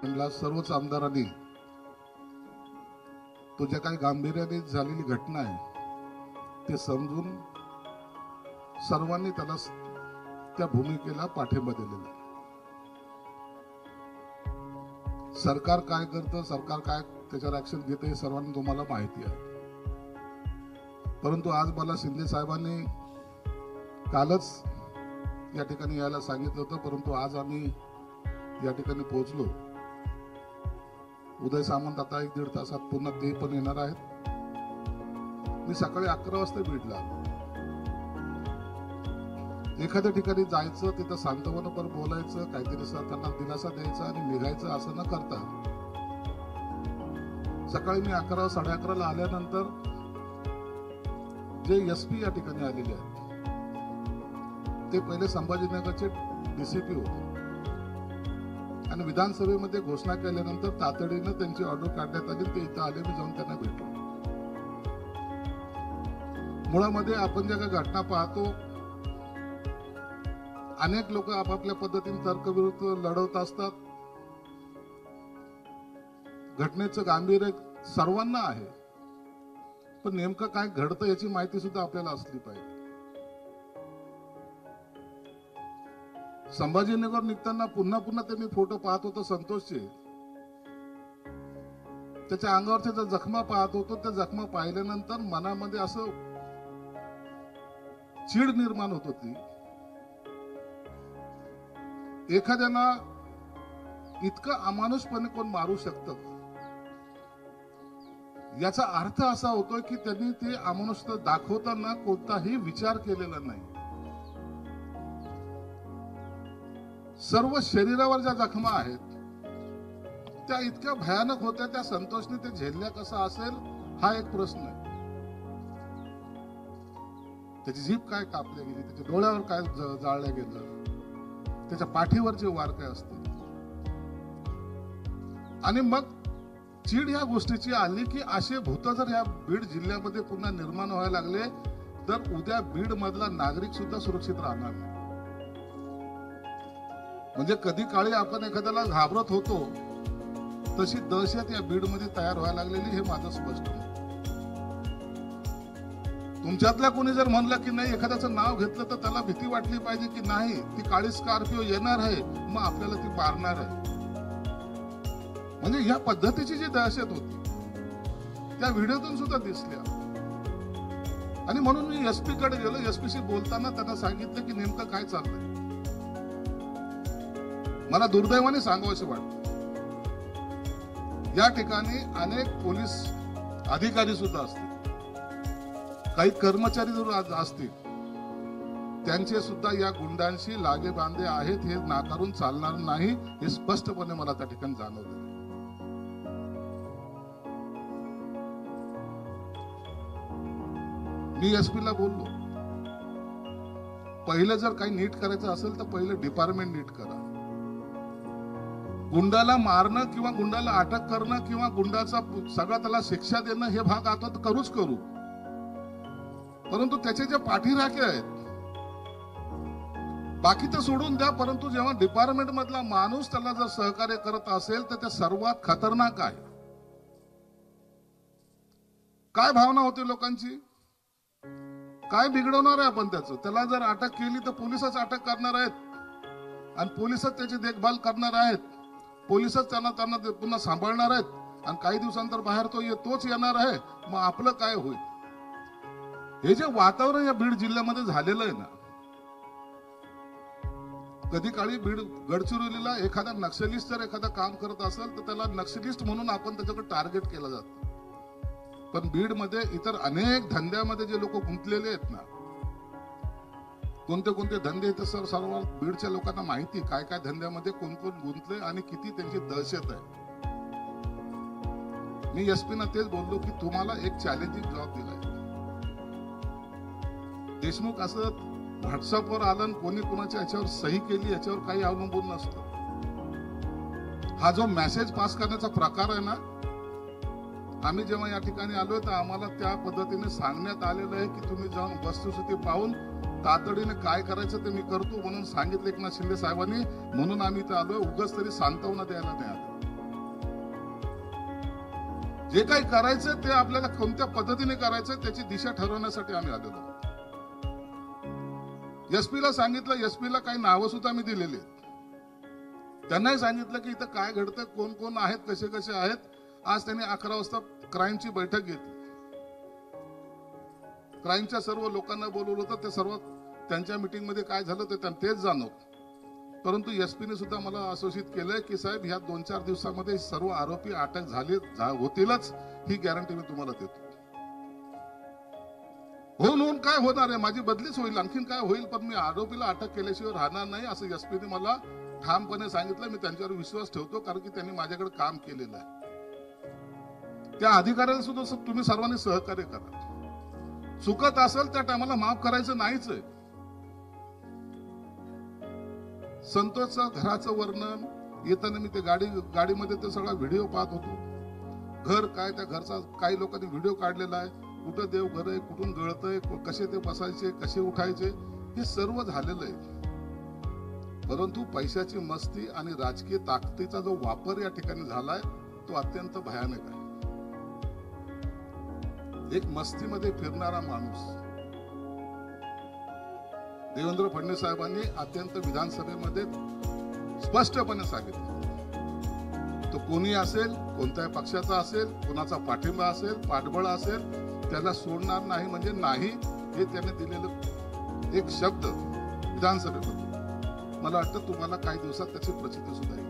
म्हणला सर्वच आमदारांनी तो ज्या काही गांभीर्याने झालेली घटना आहे ते समजून सर्वांनी त्याला त्या भूमिकेला पाठिंबा दिलेला. सरकार काय करतं, सरकार काय त्याच्यावर ऍक्शन घेते हे सर्वांना तुम्हाला माहिती आहे. परंतु आज मला शिंदे साहेबांनी कालच या ठिकाणी यायला सांगितलं होतं, परंतु आज आम्ही या ठिकाणी पोहोचलो. उदय सामंत आता 1-1.5 तासात पुन्हा ते पण येणार आहेत. मी सकाळी 11 वाजता बीडला आलो. एखाद्या ठिकाणी जायचं, तिथं सांत्वनापर बोलायचं, काहीतरी त्यांना दिलासा द्यायचा आणि निघायचं, असं न करता सकाळी मी 11 11:30 आल्यानंतर जे एसपी या ठिकाणी आलेले आहेत ते पहिले संभाजीनगरचे डीसीपी होते आणि विधानसभेमध्ये घोषणा केल्यानंतर तातडीनं त्यांची ऑर्डर काढण्यात आली. ते इथं आले, मी जाऊन त्यांना भेटलो. मुळामध्ये आपण ज्या काही घटना पाहतो, अनेक लोक आपापल्या पद्धतीने तर्कविरुद्ध लढवत असतात. घटनेचं गांभीर्य सर्वांना आहे, पण नेमकं काय घडतं याची माहिती सुद्धा आपल्याला असली पाहिजे. संभाजीनगर निघताना पुन्हा पुन्हा ते मी फोटो पाहत होतो संतोषचे. त्याच्या अंगावरच्या ज्या जखमा पाहत होतो, त्या जखमा पाहिल्यानंतर मनामध्ये असं चीड निर्माण होत होती. एखाद्याला इतकं अमानुषपणे कोण मारू शकतं, याचा अर्थ असा होतोय की त्यांनी ते अमानुषता दाखवताना कोणताही विचार केलेला नाही. सर्व शरीरावर ज्या जखमा आहेत त्या इतक्या भयानक होत्या. त्या संतोषने ते झेलल्या कसं असेल हा एक प्रश्न आहे. त्याची जीभ काय कापली गेली, त्याच्या डोळ्यावर काय जाळल्या गेलं, त्याच्या पाठीवरचे वार काय असते. आणि मग चीड या गोष्टीची आली की असे भूत जर या बीड जिल्ह्यामध्ये पुन्हा निर्माण व्हायला लागले तर उद्या बीड मधला नागरिक सुद्धा सुरक्षित राहणार नाही. म्हणजे कधी काळी आपण एखाद्याला घाबरत होतो तशी दहशत या बीड मध्ये तयार व्हायला लागलेली, हे माझं स्पष्ट आहे. तुमच्यातल्या कोणी जर म्हणलं की नाही, एखाद्याचं नाव घेतलं तर त्याला भीती वाटली पाहिजे की नाही ती काळी स्कॉर्पिओ येणार आहे, मग आपल्याला ती मारणार आहे. म्हणजे ह्या पद्धतीची जी दहशत होती त्या व्हिडिओतून सुद्धा दिसल्या. आणि म्हणून मी एसपी कडे गेलो. एसपीशी बोलताना त्यांना सांगितलं की नेमकं काय चाललंय. मला दुर्दैवाने सांगावंसं वाटतं, या ठिकाणी अनेक पोलीस अधिकारी सुद्धा असतील, काही कर्मचारी जर असतील, त्यांचे सुद्धा या गुंडांशी लागे बांधे आहेत. हे नाकारून चालणार नाही, हे स्पष्टपणे मला त्या ठिकाणी जाणवलं. मी एसपीला बोललो, पहिलं जर काही नीट करायचं असेल तर पहिलं डिपार्टमेंट नीट करा. गुंडाला मारणं किंवा गुंडाला अटक करणं किंवा गुंडाचा सगळा त्याला शिक्षा देणं हे भाग आता करूच करू, परंतु त्याचे जे पाठीराखे आहेत बाकी तर सोडून द्या. परंतु जेव्हा डिपार्टमेंट मधला माणूस त्याला जर सहकार्य करत असेल तर ते सर्वात खतरनाक आहे. काय भावना होती लोकांची, काय बिघडवणार आहे आपण त्याला जर अटक केली तर पोलिसच अटक करणार आहेत आणि पोलिसच त्याची देखभाल करणार आहेत, पोलिसच त्यांना पुन्हा सांभाळणार आहेत आणि काही दिवसांतर बाहेर तोच येणार आहे. मग आपलं काय होईल. हे जे वातावरण या बीड जिल्ह्यामध्ये झालेलं आहे ना, कधी काळी बीड गडचिरोलीला एखादा नक्षलिस्ट जर एखादा काम करत असेल तर त्याला नक्षलिस्ट म्हणून आपण त्याच्याकडे टार्गेट केलं जातं. पण बीड मध्ये इतर अनेक धंद्यामध्ये जे लोक गुंतलेले आहेत ना, कोणते कोणते धंदे आहेत सर सर्व बीडच्या लोकांना माहिती, काय काय धंद्यामध्ये कोण कोण गुंतले आणि किती त्यांची दहशत आहे. मी एसपीना तेच बोललो की तुम्हाला एक चॅलेंजिंग जॉब दिलाय. देशमुख असं व्हॉट्सअपवर आलं, कोणी कोणाच्या याच्यावर सही केली याच्यावर काही अवलंबून नसतं. हा जो मेसेज पास करण्याचा प्रकार आहे ना, आम्ही जेव्हा या ठिकाणी आलोय तर आम्हाला त्या पद्धतीने सांगण्यात आलेलं आहे की तुम्ही जाऊन वस्तुस्थिती पाहून तातडीने काय करायचं ते मी करतो म्हणून सांगितलं एकनाथ शिंदे साहेबांनी. म्हणून आम्ही इथं आलोय, उगाच तरी सांत्वना द्यायला नाही आलो. जे काही करायचं ते आपल्याला कोणत्या पद्धतीने करायचं त्याची दिशा ठरवण्यासाठी आम्ही आलेलो आहोत. एसपीला सांगितलं, एसपीला काही नावं सुद्धा मी दिलेली आहेत. त्यांनाही सांगितलं की इथं काय घडतं, कोण कोण आहेत, कसे कसे आहेत. आज त्यांनी 11 वाजता क्राईमची बैठक घेतली. क्राईमच्या सर्व लोकांना बोलवलं होतं. ते सर्व त्यांच्या मीटिंग मध्ये काय झालं ते तेच जाणवत. परंतु एसपीने सुद्धा मला आश्वासित केलंय की साहेब ह्या 2-4 दिवसामध्ये सर्व आरोपी अटक होतीलच, ही गॅरंटी मी तुम्हाला देतो. होऊन काय होणार आहे, माझी बदलीच होईल, आणखीन काय होईल, पण मी आरोपीला अटक केल्याशिवाय राहणार नाही असं एसपीने मला ठामपणे सांगितलं. मी त्यांच्यावर विश्वास ठेवतो, कारण की त्यांनी माझ्याकडे काम केलेलं आहे. त्या अधिकाऱ्याला सुद्धा तुम्ही सर्वांनी सहकार्य करा. चुकत असेल त्या टायमाला माफ करायचं नाहीच आहे. संतोषचं घराचं वर्णन येताना मी ते गाडीमध्ये ते सगळा व्हिडिओ पाहत होतो. घर काय, त्या घरचा काही लोकांनी व्हिडिओ काढलेला आहे. कुठं देव घर आहे, कुठून गळतंय, कसे ते बसायचे, कसे उठायचे, हे सर्व झालेलं आहे. परंतु पैशाची मस्ती आणि राजकीय ताकदीचा जो वापर या ठिकाणी झालाय तो अत्यंत भयानक आहे. एक मस्तीमध्ये फिरणारा माणूस देवेंद्र फडणवीस साहेबांनी अत्यंत विधानसभेमध्ये स्पष्टपणे सांगितलं, तो कोणी असेल, कोणत्याही पक्षाचा असेल, कोणाचा पाठिंबा असेल, पाठबळ असेल, त्याला सोडणार नाही म्हणजे नाही, हे त्याने दिलेलं एक शब्द विधानसभेमध्ये. मला वाटतं तुम्हाला काही दिवसात त्याची प्रचिती सुद्धा येईल.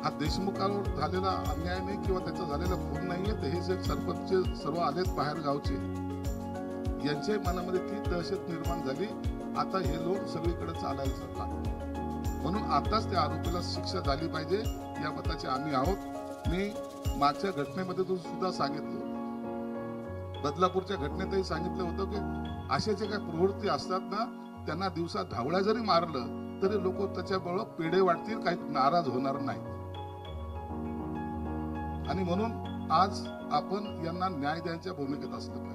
हा देशमुखावर झालेला अन्याय नाही किंवा त्याचा झालेला खून नाहीये. ते हे जे सरपंच सर्व आलेत बाहेर गावचे, यांच्या मनामध्ये ती दहशत निर्माण झाली. आता हे लोक सगळीकडे चालायला लागतात. म्हणून आताच त्या आरोपीला शिक्षा झाली पाहिजे या मताचे आम्ही आहोत. मी मागच्या घटनेमध्ये सुद्धा सांगितलं, बदलापूरच्या घटनेतही सांगितलं होतं की अशा जे काही प्रवृत्ती असतात ना, त्यांना दिवसा ढावळ्या जरी मारलं तरी लोक त्याच्याबरोबर पेढे वाटतील, काही नाराज होणार नाही. आणि म्हणून आज आपण यांना न्याय द्यायच्या भूमिकेत असलं पाहिजे.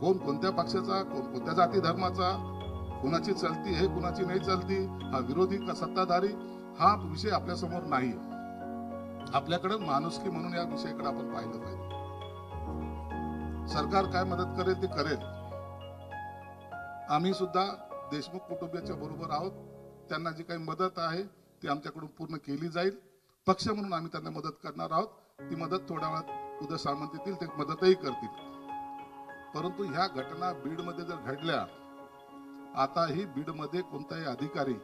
कोण कोणत्या पक्षाचा, कोण कोणत्या जाती धर्माचा, कुणाची चलती हे कुणाची नाही चलती, हा विरोधी का सत्ताधारी, हा विषय आपल्या समोर नाही. आपल्याकडे माणुसकी म्हणून या विषयाकडे आपण पाहिलं पाहिजे. सरकार काय मदत करेल ते करेल. आम्ही सुद्धा देशमुख कुटुंबियाच्या बरोबर आहोत. त्यांना जी काही मदत आहे ती आमच्याकडून पूर्ण केली जाईल. पक्ष म्हणून आम्ही त्यांना मदत करणार आहोत. ती मदत थोड्या वेळात उद्या सामंत येतील, ते मदतही करतील. परंतु ह्या घटना बीडमध्ये जर घडल्या, आताही बीडमध्ये कोणताही अधिकारी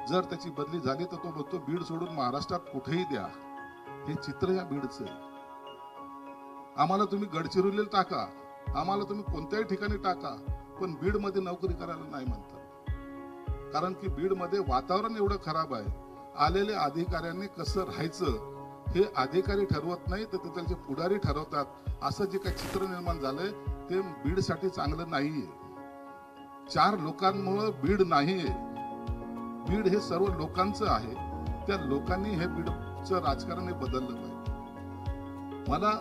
जर त्याची बदली झाली तर तो म्हणतो बीड सोडून महाराष्ट्रात कुठेही द्या. हे चित्र या बीडचं आहे. आम्हाला तुम्ही गडचिरोलीला टाका, आम्हाला तुम्ही कोणत्याही ठिकाणी टाका, पण बीडमध्ये नोकरी करायला नाही म्हणतात. कारण की बीडमध्ये वातावरण एवढं खराब आहे. आलेल्या अधिकाऱ्यांनी कसं राहायचं हे अधिकारी ठरवत नाही, तर त्यांचे पुढारी ठरवतात. असं जे काही चित्र निर्माण झालंय ते बीडसाठी चांगलं नाहीये. 4 लोकांमुळे बीड नाहीये. बीड हे सर्व लोकांचं आहे. त्या लोकांनी हे बीडचं राजकारण बदललं पाहिजे. मला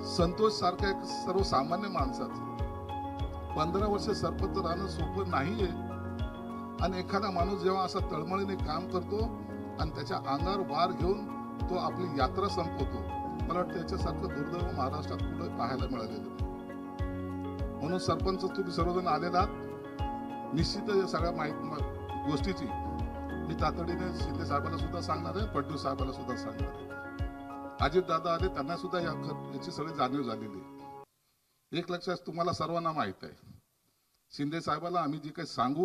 संतोष सारख्या एक सर्वसामान्य माणसाचं 15 वर्ष सरपंच राहणं सोपं नाहीये. आणि एखादा माणूस जेव्हा असा तळमळीने काम करतो आणि त्याच्या अंगावर वार घेऊन तो आपली यात्रा संपवतो, मला वाटतं त्याच्यासारखं दुर्दैव महाराष्ट्रात कुठे पाहायला मिळालेलं. म्हणून सरपंच तुम्ही सर्वजण आलेला आहात. निश्चित या सगळ्या गोष्टीची मी तातडीने शिंदे साहेबांना सुद्धा सांगणार आहे, फडणवीस साहेबांना सुद्धा सांगणार आहे. अजित दादा आले, त्यांना सुद्धा याची सगळी जाणीव झालेली आहे. एक लक्षात तुम्हाला सर्वांना माहित आहे, शिंदे साहेबांना आम्ही जे काही सांगू